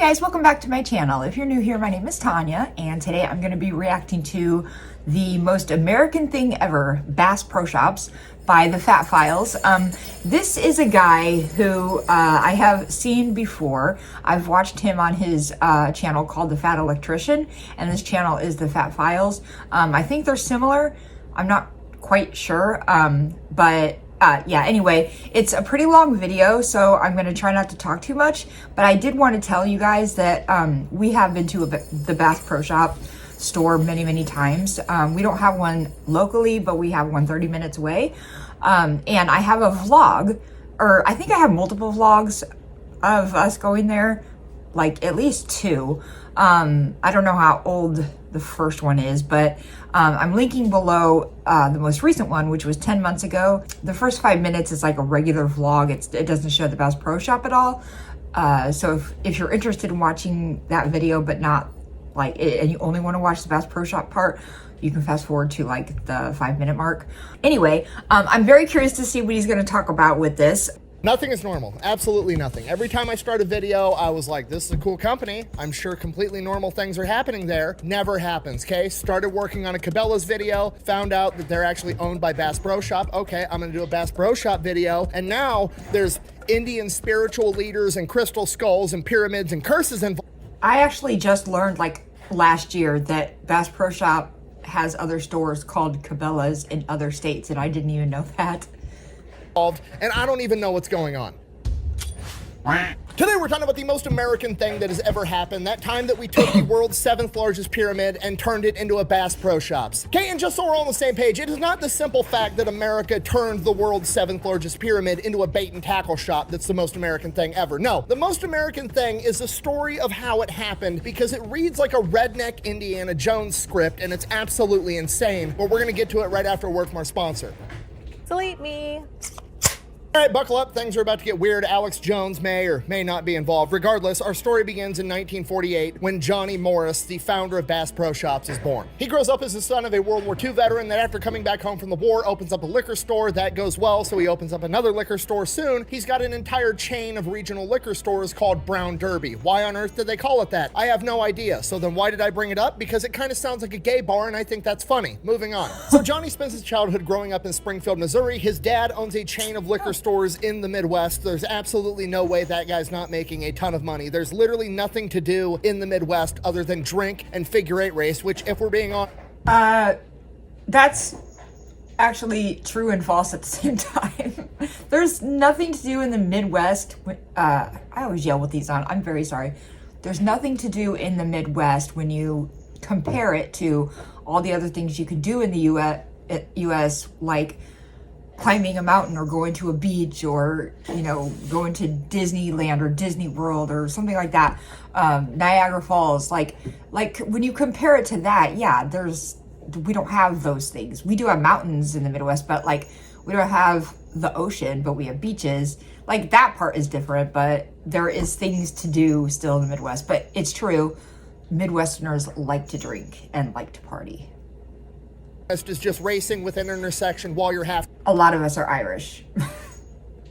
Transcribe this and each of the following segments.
guys, welcome back to my channel. If you're new here, my name is Tanya, and today I'm going to be reacting to the most American thing ever, Bass Pro Shops by the Fat Files. This is a guy who I have seen before. I've watched him on his channel called The Fat Electrician, and this channel is The Fat Files. I think they're similar. I'm not quite sure, but yeah, anyway, it's a pretty long video, so I'm going to try not to talk too much, but I did want to tell you guys that we have been to the Bass Pro Shop store many times. We don't have one locally, but we have one 30 minutes away, and I have a vlog, or I think I have multiple vlogs of us going there, like at least two. I don't know how old the first one is, but I'm linking below the most recent one, which was 10 months ago. The first 5 minutes is like a regular vlog. It doesn't show the Bass Pro Shop at all. So if you're interested in watching that video, but not like, and you only want to watch the Bass Pro Shop part, you can fast forward to like the 5-minute mark. Anyway, I'm very curious to see what he's going to talk about with this. Nothing is normal. Absolutely nothing. Every time I start a video, I was like, this is a cool company. I'm sure completely normal things are happening there. Never happens, okay? Started working on a Cabela's video, found out that they're actually owned by Bass Pro Shop. Okay, I'm gonna do a Bass Pro Shop video. And now there's Indian spiritual leaders and crystal skulls and pyramids and curses involved. I actually just learned like last year that Bass Pro Shop has other stores called Cabela's in other states, and I didn't even know that. And I don't even know what's going on. Today we're talking about the most American thing that has ever happened. That time that we took the world's 7th largest pyramid and turned it into a Bass Pro Shops. Okay, and just so we're all on the same page, it is not the simple fact that America turned the world's 7th largest pyramid into a bait and tackle shop that's the most American thing ever. No, the most American thing is the story of how it happened, because it reads like a redneck Indiana Jones script, and it's absolutely insane. But we're gonna get to it right after a word from our sponsor. Delete me. All right, buckle up. Things are about to get weird. Alex Jones may or may not be involved. Regardless, our story begins in 1948 when Johnny Morris, the founder of Bass Pro Shops, is born. He grows up as the son of a World War II veteran that after coming back home from the war opens up a liquor store. That goes well, so he opens up another liquor store soon. He's got an entire chain of regional liquor stores called Brown Derby. Why on earth did they call it that? I have no idea. So then why did I bring it up? Because it kind of sounds like a gay bar, and I think that's funny. Moving on. So Johnny spends his childhood growing up in Springfield, Missouri. His dad owns a chain of liquor stores in the Midwest. There's absolutely no way that guy's not making a ton of money. There's literally nothing to do in the Midwest other than drink and figure-8 race, which, if we're being on... That's actually true and false at the same time. There's nothing to do in the Midwest. I always yell with these on. I'm very sorry. There's nothing to do in the Midwest when you compare it to all the other things you could do in the U.S. like climbing a mountain or going to a beach, or, you know, going to Disneyland or Disney World or something like that. Niagara Falls, like when you compare it to that, yeah, we don't have those things. We do have mountains in the Midwest, but like we don't have the ocean, but we have beaches. Like that part is different, but there is things to do still in the Midwest. But it's true, Midwesterners like to drink and like to party. is just racing with an intersection while you're half... A lot of us are Irish.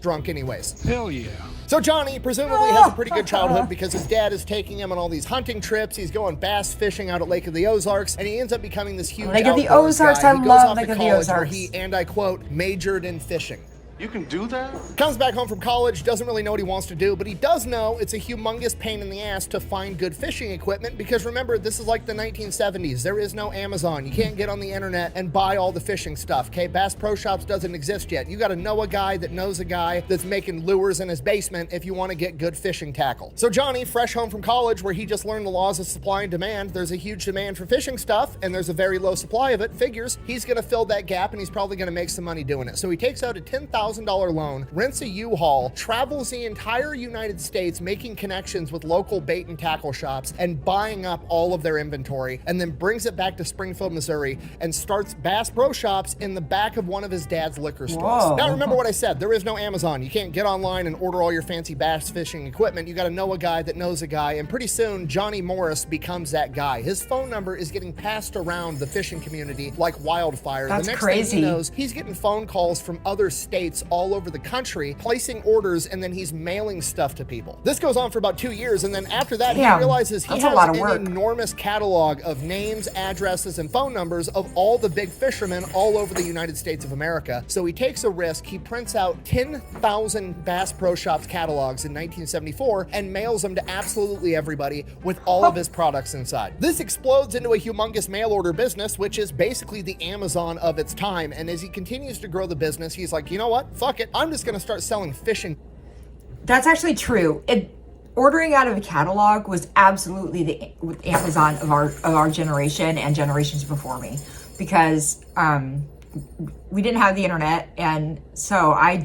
drunk anyways. Hell yeah. So Johnny presumably has a pretty good childhood because his dad is taking him on all these hunting trips. He's going bass fishing out at Lake of the Ozarks, and he ends up becoming this huge Lake of the outdoors Ozarks, guy. I He goes love off Lake to of the college where Ozarks. he, and I quote, majored in fishing. You can do that? Comes back home from college, doesn't really know what he wants to do, but he does know it's a humongous pain in the ass to find good fishing equipment, because remember, this is like the 1970s. There is no Amazon. You can't get on the internet and buy all the fishing stuff, okay? Bass Pro Shops doesn't exist yet. You gotta know a guy that knows a guy that's making lures in his basement if you wanna get good fishing tackle. So Johnny, fresh home from college where he just learned the laws of supply and demand, there's a huge demand for fishing stuff and there's a very low supply of it, figures he's gonna fill that gap and he's probably gonna make some money doing it. So he takes out a $10,000 loan, rents a U-Haul, travels the entire United States making connections with local bait and tackle shops and buying up all of their inventory, and then brings it back to Springfield, Missouri and starts Bass Pro Shops in the back of one of his dad's liquor stores. Whoa. Now remember what I said, there is no Amazon. You can't get online and order all your fancy bass fishing equipment. You gotta know a guy that knows a guy, and pretty soon Johnny Morris becomes that guy. His phone number is getting passed around the fishing community like wildfire. That's the next crazy. thing he knows, he's getting phone calls from other states boats all over the country, placing orders, and then he's mailing stuff to people. This goes on for about 2 years, and then after that, he realizes he has an enormous catalog of names, addresses, and phone numbers of all the big fishermen all over the United States of America. So he takes a risk. He prints out 10,000 Bass Pro Shops catalogs in 1974 and mails them to absolutely everybody with all of his products inside. This explodes into a humongous mail order business, which is basically the Amazon of its time. And as he continues to grow the business, he's like, you know what? Fuck it. I'm just going to start selling fishing. That's actually true. Ordering out of a catalog was absolutely the Amazon of our generation and generations before me, because we didn't have the internet, and so I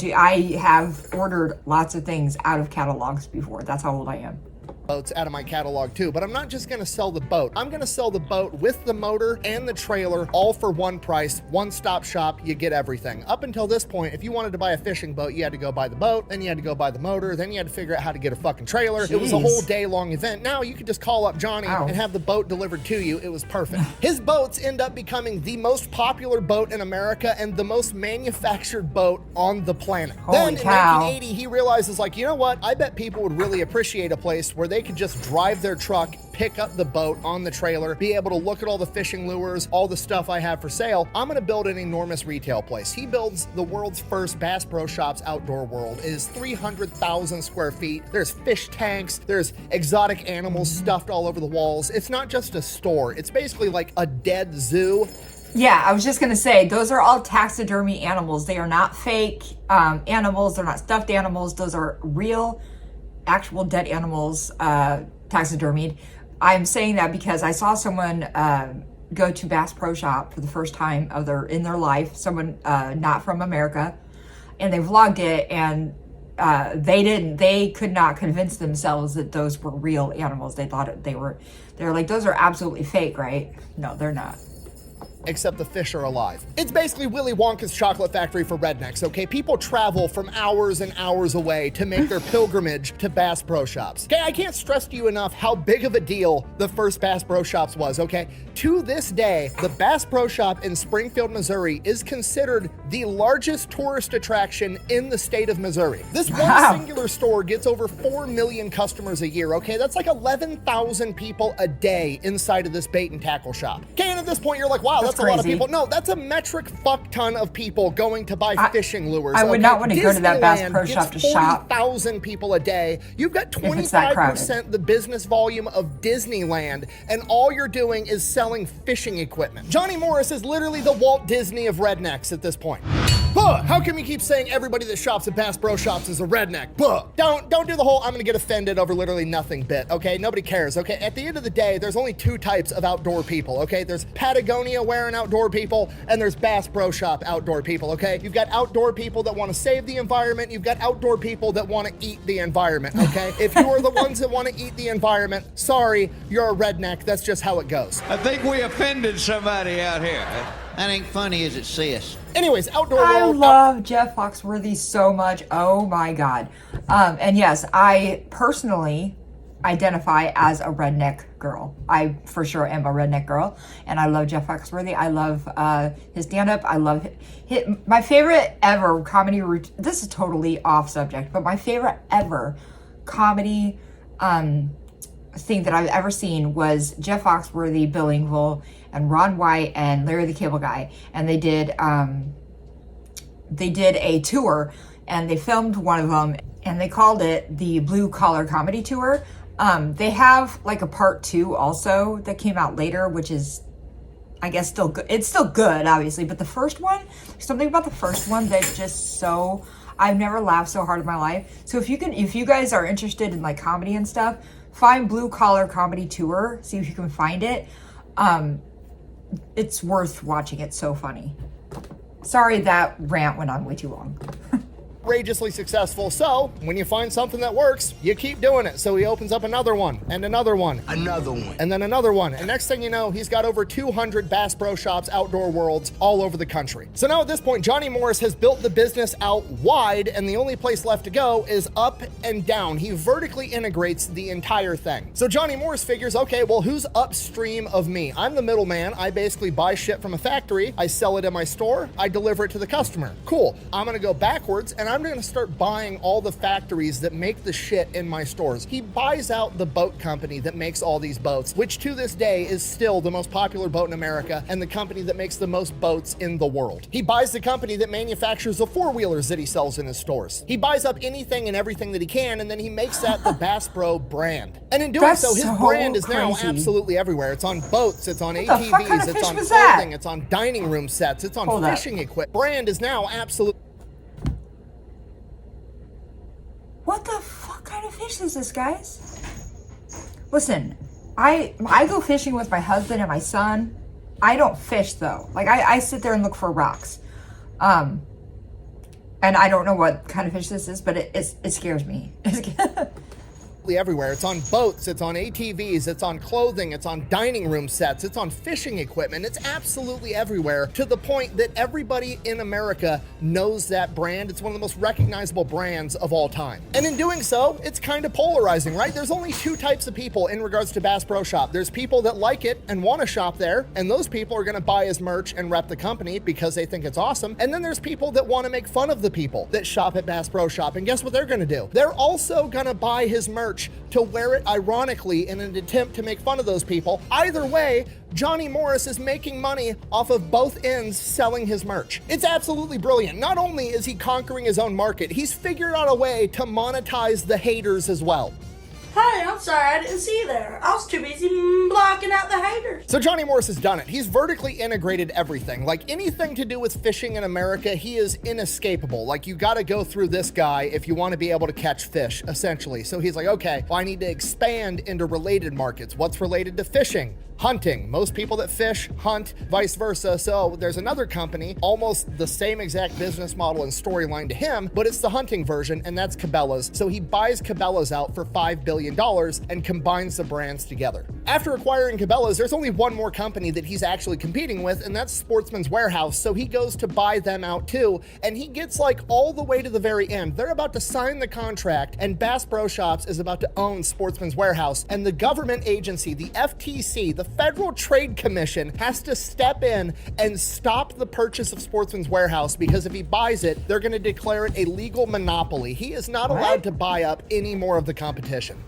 have ordered lots of things out of catalogs before. That's how old I am. Boats out of my catalog too, but I'm not just gonna sell the boat. I'm gonna sell the boat with the motor and the trailer, all for one price, one-stop shop. You get everything. Up until this point, if you wanted to buy a fishing boat, you had to go buy the boat, then you had to go buy the motor, then you had to figure out how to get a fucking trailer. Jeez. It was a whole day-long event. Now you could just call up Johnny and have the boat delivered to you. It was perfect. His boats end up becoming the most popular boat in America and the most manufactured boat on the planet. Then in 1980, he realizes, like, you know what? I bet people would really appreciate a place where they could just drive their truck, pick up the boat on the trailer, be able to look at all the fishing lures, all the stuff I have for sale. I'm gonna build an enormous retail place. He builds the world's first Bass Pro Shops outdoor world. It is 300,000 square feet. There's fish tanks, there's exotic animals stuffed all over the walls. It's not just a store. It's basically like a dead zoo. Yeah, I was just gonna say, those are all taxidermy animals. They are not fake animals. They're not stuffed animals. Those are real, actual dead animals, taxidermied. I'm saying that because I saw someone go to Bass Pro Shop for the first time in their life, someone not from America, and they vlogged it, and they could not convince themselves that those were real animals. They thought they were like, those are absolutely fake, right? No, they're not. Except the fish are alive. It's basically Willy Wonka's chocolate factory for rednecks, okay? People travel from hours and hours away to make their pilgrimage to Bass Pro Shops. Okay, I can't stress to you enough how big of a deal the first Bass Pro Shops was, okay? To this day, the Bass Pro Shop in Springfield, Missouri is considered the largest tourist attraction in the state of Missouri. This one singular store gets over 4 million customers a year, okay? That's like 11,000 people a day inside of this bait and tackle shop. Okay, and at this point you're like, wow, that's a lot of people. No, that's a metric fuck ton of people going to buy fishing lures. I would not want to go to that Bass Pro Shop to shop. 40,000 people a day. You've got 25% the business volume of Disneyland, and all you're doing is selling fishing equipment. Johnny Morris is literally the Walt Disney of rednecks at this point. Buh! How can we keep saying everybody that shops at Bass Pro Shops is a redneck? Buh! Don't do the whole I'm gonna get offended over literally nothing bit, okay? Nobody cares, okay? At the end of the day, there's only two types of outdoor people, okay? There's Patagonia wearing outdoor people, and there's Bass Pro Shop outdoor people, okay? You've got outdoor people that want to save the environment, you've got outdoor people that want to eat the environment, okay? If you are the ones that want to eat the environment, sorry, you're a redneck. That's just how it goes. I think we offended somebody out here. That ain't funny, is it, sis? Anyways, outdoor I world. love Jeff Foxworthy so much. Oh my God. And yes, I personally identify as a redneck girl. I for sure am a redneck girl, and I love Jeff Foxworthy. I love his stand-up. I love my favorite ever comedy routine. This is totally off subject, but my favorite ever comedy thing that I've ever seen was Jeff Foxworthy, Bill Engvall, and Ron White and Larry the Cable Guy, and they did a tour, and they filmed one of them, and they called it the Blue Collar Comedy Tour. They have like a part 2 also that came out later, which is, I guess, still good. It's still good, obviously, but the first one, something about the first one that's just so, I've never laughed so hard in my life. So if you guys are interested in like comedy and stuff, find Blue Collar Comedy Tour, see if you can find it. It's worth watching. It's so funny. Sorry, that rant went on way too long. outrageously successful. So when you find something that works, you keep doing it. So he opens up another one and another one. Another one. And then another one. And next thing you know, he's got over 200 Bass Pro Shops, outdoor worlds all over the country. So now at this point, Johnny Morris has built the business out wide, and the only place left to go is up and down. He vertically integrates the entire thing. So Johnny Morris figures, okay, well, who's upstream of me? I'm the middleman. I basically buy shit from a factory. I sell it in my store. I deliver it to the customer. Cool. I'm going to go backwards, and I'm going to start buying all the factories that make the shit in my stores. He buys out the boat company that makes all these boats, which to this day is still the most popular boat in America and the company that makes the most boats in the world. He buys the company that manufactures the four-wheelers that he sells in his stores. He buys up anything and everything that he can, and then he makes that the Bass Pro brand. And in doing so, his brand is now absolutely everywhere. It's on boats, it's on ATVs, it's on clothing, it's on dining room sets, it's on fishing equipment. Brand is now absolute. What the fuck kind of fish is this, guys? Listen, I go fishing with my husband and my son. I don't fish though. Like I sit there and look for rocks. And I don't know what kind of fish this is, but it scares me. Everywhere. It's on boats, it's on ATVs, it's on clothing, it's on dining room sets, it's on fishing equipment. It's absolutely everywhere, to the point that everybody in America knows that brand. It's one of the most recognizable brands of all time. And in doing so, it's kind of polarizing, right? There's only two types of people in regards to Bass Pro Shop. There's people that like it and want to shop there, and those people are going to buy his merch and rep the company because they think it's awesome. And then there's people that want to make fun of the people that shop at Bass Pro Shop. And guess what they're going to do? They're also going to buy his merch to wear it ironically in an attempt to make fun of those people. Either way, Johnny Morris is making money off of both ends selling his merch. It's absolutely brilliant. Not only is he conquering his own market, he's figured out a way to monetize the haters as well. Hey, I'm sorry, I didn't see you there. I was too busy blocking out the haters. So Johnny Morris has done it. He's vertically integrated everything. Like anything to do with fishing in America, he is inescapable. Like you gotta go through this guy if you want to be able to catch fish, essentially. So he's like, okay, well, I need to expand into related markets. What's related to fishing? Hunting. Most people that fish hunt, vice versa. So there's another company, almost the same exact business model and storyline to him, but it's the hunting version, and that's Cabela's. So he buys Cabela's out for $5 billion and combines the brands together. After acquiring Cabela's, there's only one more company that he's actually competing with, and that's Sportsman's Warehouse. So he goes to buy them out too, and he gets like all the way to the very end. They're about to sign the contract, and Bass Pro Shops is about to own Sportsman's Warehouse, and the government agency, the FTC, the Federal Trade Commission, has to step in and stop the purchase of Sportsman's Warehouse, because if he buys it, they're going to declare it a legal monopoly. He is not allowed to buy up any more of the competition.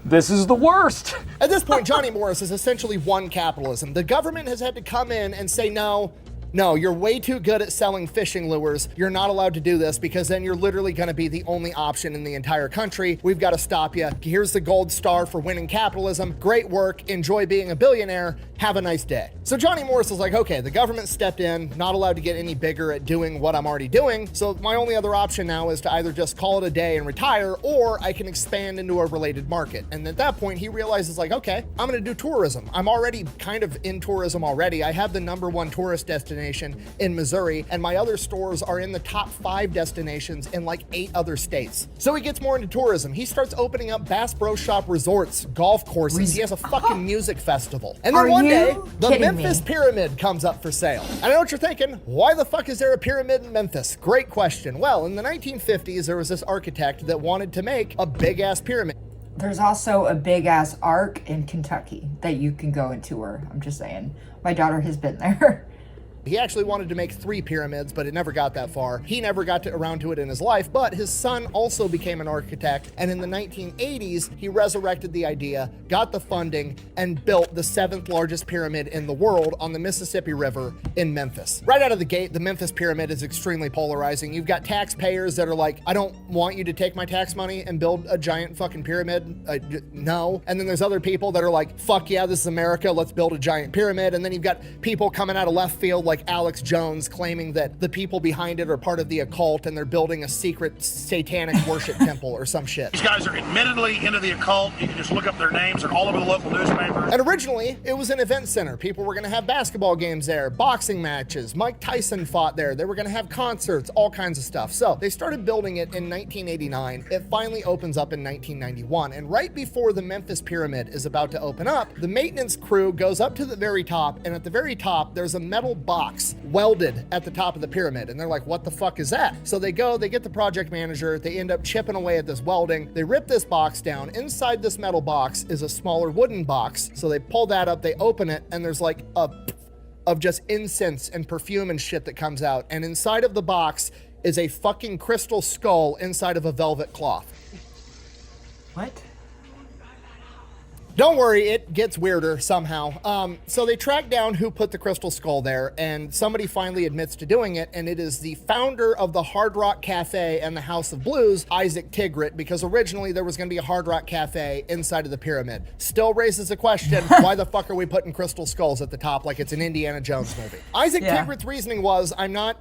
This is the worst. At this point, Johnny Morris has essentially won capitalism. The government has had to come in and say, no, you're way too good at selling fishing lures. You're not allowed to do this, because then you're literally going to be the only option in the entire country. We've got to stop you. Here's the gold star for winning capitalism. Great work. Enjoy being a billionaire. Have a nice day. So Johnny Morris is like, okay, the government stepped in, not allowed to get any bigger at doing what I'm already doing. So my only other option now is to either just call it a day and retire, or I can expand into a related market. And at that point, he realizes like, okay, I'm going to do tourism. I'm already kind of in tourism already. I have the #1 tourist destination in Missouri, and my other stores are in the top 5 destinations in like 8 other states. So he gets more into tourism. He starts opening up Bass Pro Shop resorts, golf courses. He has a fucking music festival. And then one day, the Memphis Pyramid comes up for sale. And I know what you're thinking, why the fuck is there a pyramid in Memphis? Great question. Well, in the 1950s, there was this architect that wanted to make a big ass pyramid. There's also a big ass ark in Kentucky that you can go and tour. I'm just saying. My daughter has been there. He actually wanted to make 3 pyramids, but it never got that far. He never got around to it in his life, but his son also became an architect, and in the 1980s, he resurrected the idea, got the funding, and built the 7th largest pyramid in the world on the Mississippi River in Memphis. Right out of the gate, the Memphis Pyramid is extremely polarizing. You've got taxpayers that are like, I don't want you to take my tax money and build a giant fucking pyramid. No. And then there's other people that are like, fuck yeah, this is America, let's build a giant pyramid. And then you've got people coming out of left field like like Alex Jones claiming that the people behind it are part of the occult and they're building a secret satanic worship temple or some shit. These guys are admittedly into the occult. You can just look up their names. They're all over the local newspapers. And originally, it was an event center. People were going to have basketball games there, boxing matches. Mike Tyson fought there. They were going to have concerts, all kinds of stuff. So they started building it in 1989. It finally opens up in 1991. And right before the Memphis Pyramid is about to open up, the maintenance crew goes up to the very top. And at the very top, there's a metal box welded at the top of the pyramid. And they're like, what the fuck is that? So they go, they get the project manager. They end up chipping away at this welding. They rip this box down. Inside this metal box is a smaller wooden box. So they pull that up, they open it, and there's like a of just incense and perfume and shit that comes out. And inside of the box is a fucking crystal skull inside of a velvet cloth. What? Don't worry, it gets weirder somehow. So they track down who put the crystal skull there, and somebody finally admits to doing it, and it is the founder of the Hard Rock Cafe and the House of Blues, Isaac Tigrit, because originally there was going to be a Hard Rock Cafe inside of the pyramid. Still raises the question, why the fuck are we putting crystal skulls at the top like it's an Indiana Jones movie? Isaac Tigrit's reasoning was, I'm not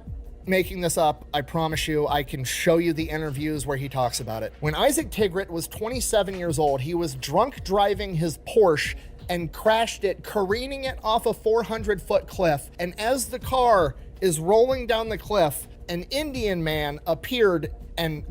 making this up, I promise you. I can show you the interviews where he talks about it. When Isaac Tigrit was 27 years old, he was drunk driving his Porsche and crashed it, careening it off a 400-foot cliff. And as the car is rolling down the cliff, an Indian man appeared and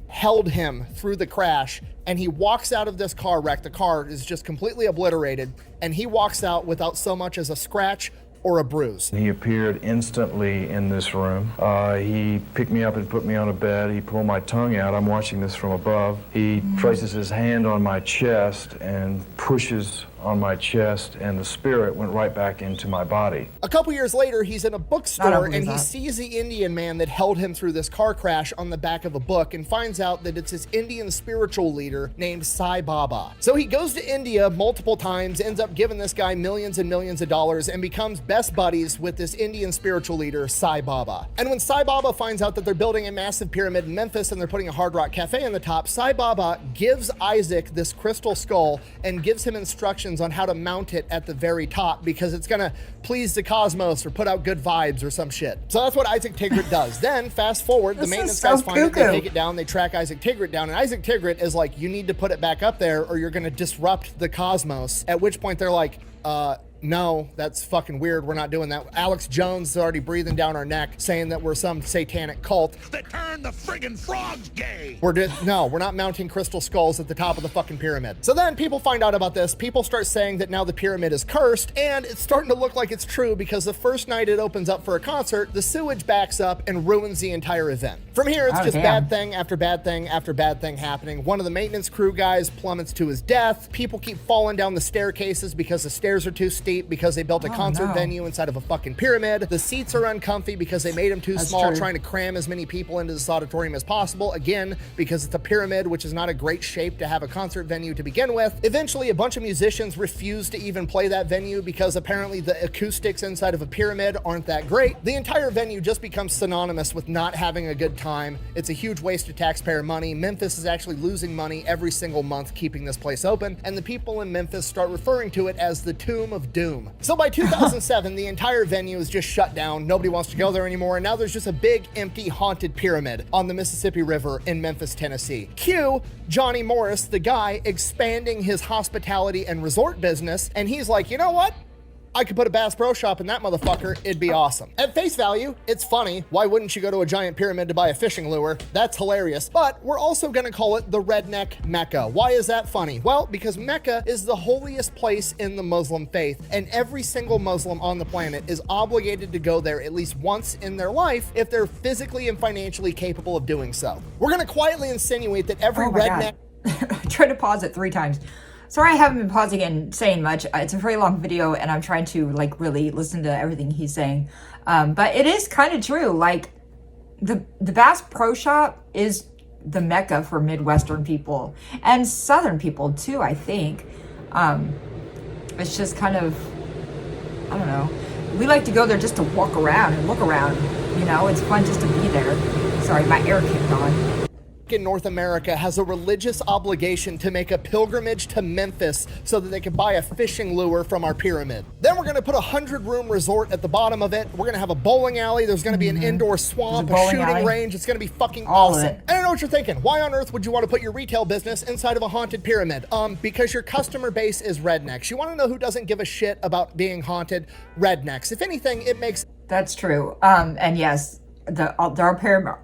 held him through the crash, and he walks out of this car wreck. The car is just completely obliterated, and he walks out without so much as a scratch or a bruise. He appeared instantly in this room. He picked me up and put me on a bed. He pulled my tongue out. I'm watching this from above. He places his hand on my chest and pushes on my chest, and the spirit went right back into my body. A couple years later, he's in a bookstore and he sees the Indian man that held him through this car crash on the back of a book and finds out that it's this Indian spiritual leader named Sai Baba. So he goes to India multiple times, ends up giving this guy millions and millions of dollars, and becomes best buddies with this Indian spiritual leader, Sai Baba. And when Sai Baba finds out that they're building a massive pyramid in Memphis and they're putting a Hard Rock Cafe on the top, Sai Baba gives Isaac this crystal skull and gives him instructions on how to mount it at the very top because it's gonna please the cosmos or put out good vibes or some shit. So that's what Isaac Tigrit does. Then fast forward, the maintenance guys find it, they take it down, they track Isaac Tigrit down, and Isaac Tigrit is like, you need to put it back up there or you're gonna disrupt the cosmos. At which point they're like, no, that's fucking weird. We're not doing that. Alex Jones is already breathing down our neck saying that we're some satanic cult. They turn the friggin' frogs gay. No, we're not mounting crystal skulls at the top of the fucking pyramid. So then people find out about this. People start saying that now the pyramid is cursed, and it's starting to look like it's true because the first night it opens up for a concert, the sewage backs up and ruins the entire event. From here, it's just bad thing after bad thing after bad thing happening. One of the maintenance crew guys plummets to his death. People keep falling down the staircases because the stairs are too steep because they built a concert venue inside of a fucking pyramid. The seats are uncomfy because they made them too small, trying to cram as many people into this auditorium as possible. Again, because it's a pyramid, which is not a great shape to have a concert venue to begin with. Eventually, a bunch of musicians refuse to even play that venue because apparently the acoustics inside of a pyramid aren't that great. The entire venue just becomes synonymous with not having a good time. It's a huge waste of taxpayer money. Memphis is actually losing money every single month keeping this place open, and the people in Memphis start referring to it as the Tomb of Doom. So by 2007, the entire venue is just shut down. Nobody wants to go there anymore. And now there's just a big, empty, haunted pyramid on the Mississippi River in Memphis, Tennessee. Cue Johnny Morris, the guy expanding his hospitality and resort business. And he's like, you know what? I could put a Bass Pro Shop in that motherfucker, it'd be awesome. At face value, it's funny. Why wouldn't you go to a giant pyramid to buy a fishing lure? That's hilarious. But we're also gonna call it the Redneck Mecca. Why is that funny? Well, because Mecca is the holiest place in the Muslim faith, and every single Muslim on the planet is obligated to go there at least once in their life if they're physically and financially capable of doing so. We're gonna quietly insinuate that every redneck... I tried to pause it 3 times. Sorry I haven't been pausing and saying much. It's a very long video and I'm trying to really listen to everything he's saying. But it is kind of true. Like the Bass Pro Shop is the Mecca for Midwestern people and Southern people too, I think. It's just kind of, I don't know. We like to go there just to walk around and look around. You know, it's fun just to be there. Sorry, my air kicked on. in North America has a religious obligation to make a pilgrimage to Memphis so that they can buy a fishing lure from our pyramid. Then we're going to put a 100-room resort at the bottom of it. We're going to have a bowling alley. There's going to be an indoor swamp, a shooting range. It's going to be fucking awesome. And I know what you're thinking. Why on earth would you want to put your retail business inside of a haunted pyramid? Because your customer base is rednecks. You want to know who doesn't give a shit about being haunted? Rednecks. If anything, it makes... That's true. And yes, our pyramid,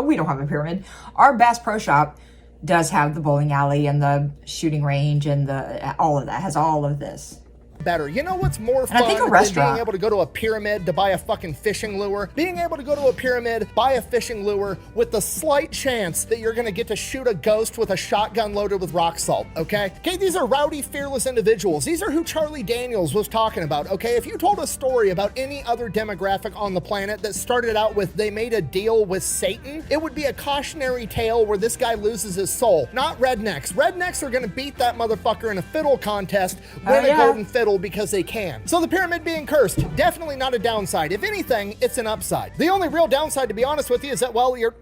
we don't have a pyramid. Our Bass Pro Shop does have the bowling alley and the shooting range and all of that, has all of this. Better. You know what's more fun than being able to go to a pyramid to buy a fucking fishing lure? Being able to go to a pyramid, buy a fishing lure with the slight chance that you're going to get to shoot a ghost with a shotgun loaded with rock salt, okay? Okay, these are rowdy, fearless individuals. These are who Charlie Daniels was talking about, okay? If you told a story about any other demographic on the planet that started out with they made a deal with Satan, it would be a cautionary tale where this guy loses his soul. Not rednecks. Rednecks are going to beat that motherfucker in a fiddle contest, win a golden fiddle because they can. So the pyramid being cursed, definitely not a downside. If anything, it's an upside. The only real downside, to be honest with you, is that, well, you're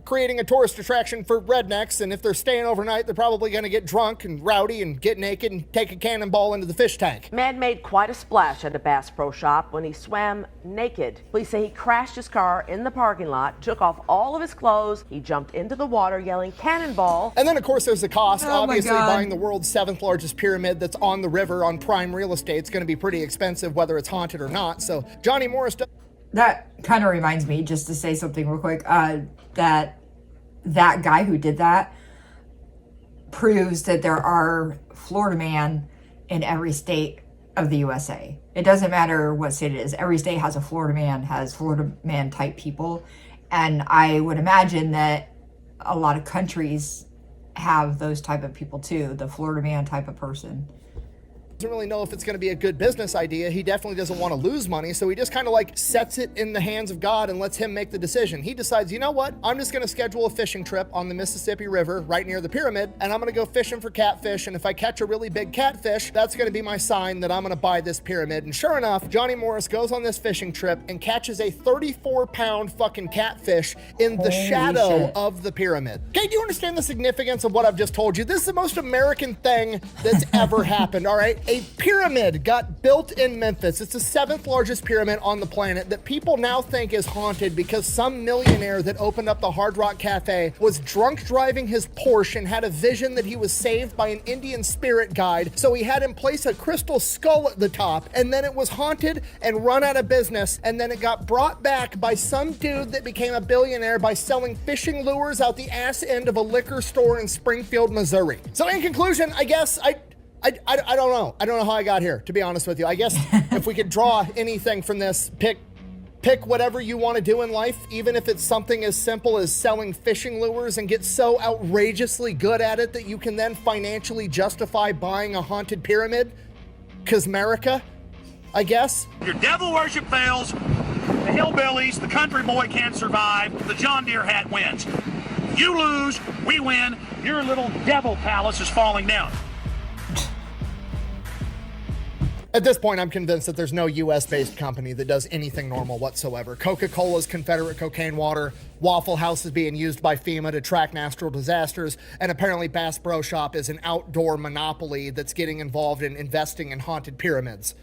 creating a tourist attraction for rednecks, and if they're staying overnight, they're probably going to get drunk and rowdy and get naked and take a cannonball into the fish tank. Man made quite a splash at a Bass Pro Shop when he swam naked. Police say he crashed his car in the parking lot, took off all of his clothes, he jumped into the water yelling cannonball. And then, of course, there's the cost. Obviously, buying the world's 7th largest pyramid that's on the river on prime real estate is going to be pretty expensive, whether it's haunted or not. So Johnny Morris... That kind of reminds me, just to say something real quick, that guy who did that proves that there are Florida man in every state of the USA. It doesn't matter what state it is. Every state has a Florida man type people. And I would imagine that a lot of countries have those type of people too, the Florida man type of person. Doesn't really know if it's going to be a good business idea. He definitely doesn't want to lose money, so he just kind of like sets it in the hands of God and lets him make the decision. He decides, you know what, I'm just going to schedule a fishing trip on the Mississippi River right near the pyramid, and I'm going to go fishing for catfish, and if I catch a really big catfish, that's going to be my sign that I'm going to buy this pyramid. And sure enough, Johnny Morris goes on this fishing trip and catches a 34-pound fucking catfish in the shadow of the pyramid. Okay, do you understand the significance of what I've just told you? This is the most American thing that's ever happened, all right? A pyramid got built in Memphis. It's the 7th largest pyramid on the planet that people now think is haunted because some millionaire that opened up the Hard Rock Cafe was drunk driving his Porsche and had a vision that he was saved by an Indian spirit guide. So he had him place a crystal skull at the top, and then it was haunted and run out of business. And then it got brought back by some dude that became a billionaire by selling fishing lures out the ass end of a liquor store in Springfield, Missouri. So in conclusion, I guess I don't know. I don't know how I got here, to be honest with you. I guess if we could draw anything from this, pick whatever you want to do in life, even if it's something as simple as selling fishing lures, and get so outrageously good at it that you can then financially justify buying a haunted pyramid. 'Cause America, I guess. Your devil worship fails, the hillbillies, the country boy can't survive, the John Deere hat wins. You lose, we win, your little devil palace is falling down. At this point, I'm convinced that there's no US-based company that does anything normal whatsoever. Coca-Cola's Confederate cocaine water, Waffle House is being used by FEMA to track natural disasters, and apparently Bass Pro Shop is an outdoor monopoly that's getting involved in investing in haunted pyramids.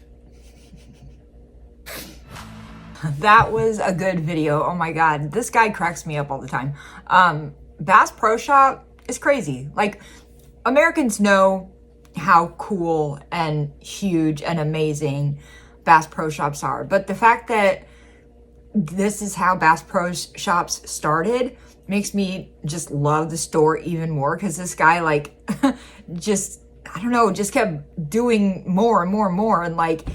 That was a good video. Oh my God, this guy cracks me up all the time. Bass Pro Shop is crazy. Like, Americans know how cool and huge and amazing Bass Pro Shops are. But the fact that this is how Bass Pro Shops started makes me just love the store even more, because this guy, like, just, I don't know, just kept doing more and more and more. And, like,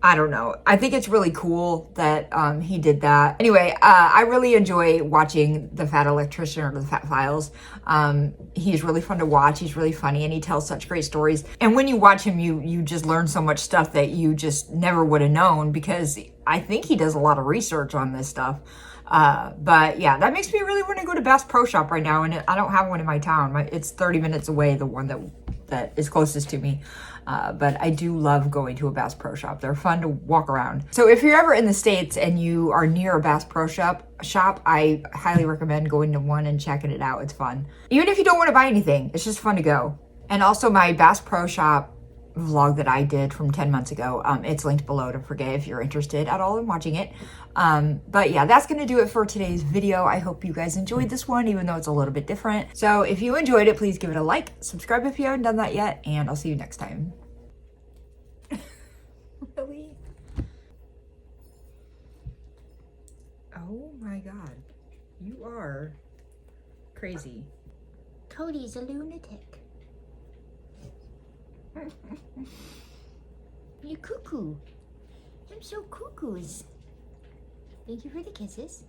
I don't know. I think it's really cool that he did that. Anyway, I really enjoy watching the Fat Electrician or the Fat Files. He's really fun to watch. He's really funny, and he tells such great stories. And when you watch him, you just learn so much stuff that you just never would have known, because I think he does a lot of research on this stuff. But yeah, that makes me really want to go to Bass Pro Shop right now, and I don't have one in my town. It's 30 minutes away, the one that that is closest to me. But I do love going to a Bass Pro Shop. They're fun to walk around. So if you're ever in the States and you are near a Bass Pro Shop, I highly recommend going to one and checking it out. It's fun. Even if you don't want to buy anything, it's just fun to go. And also my Bass Pro Shop vlog that I did from 10 months ago, it's linked below. Don't forget if you're interested at all in watching it. But yeah, that's gonna do it for today's video. I hope you guys enjoyed this one, even though it's a little bit different. So if you enjoyed it, please give it a like, subscribe if you haven't done that yet, and I'll see you next time. Really? Oh my God, you are crazy. Cody's a lunatic. You cuckoo. I'm so cuckoos. Thank you for the kisses.